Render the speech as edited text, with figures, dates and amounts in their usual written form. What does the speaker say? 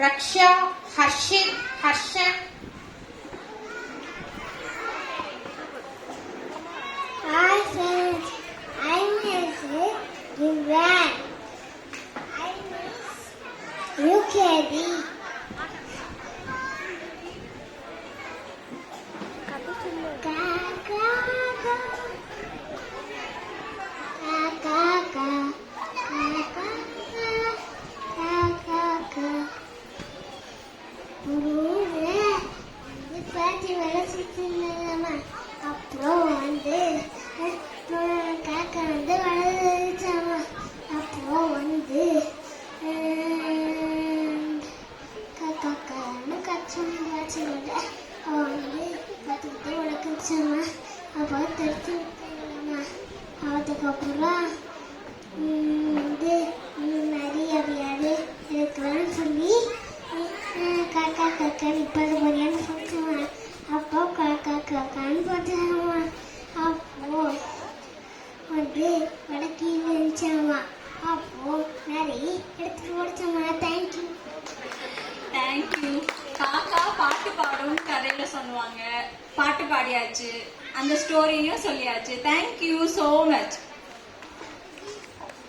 Raksha, Harshit, Harshan. Hi friends, I miss Ivan. I miss UKD. அப்புறம் வந்து காக்கா வந்து வளர்ச்சாமா. அப்புறம் வந்து காக்கான்னு காய்ச்சல் அவன் வந்து கற்றுக்கிட்டு உனக்குச்சாமா. அப்போ தெரிச்சு விட்டாங்கம்மா. அதுக்கப்புறம் வந்து நிறைய விளையாடு இருக்கலாம்னு சொல்லி காக்கா காக்கான்னு இப்போ போறியான்னு சொல்லுவான். அப்போ காக்கா காக்கான்னு பார்த்தாமா. அப்போ வந்து வடக்கி நினைச்சாமா. அப்போ நிறைய எடுத்துட்டு ஓடிச்சாமா. தேங்க்யூ. தேங்க்யூ. காக்கா பாட்டு பாடும் கதையில சொல்லுவாங்க. பாட்டு பாடியாச்சு, அந்த ஸ்டோரியும் சொல்லியாச்சு. Thank you so much.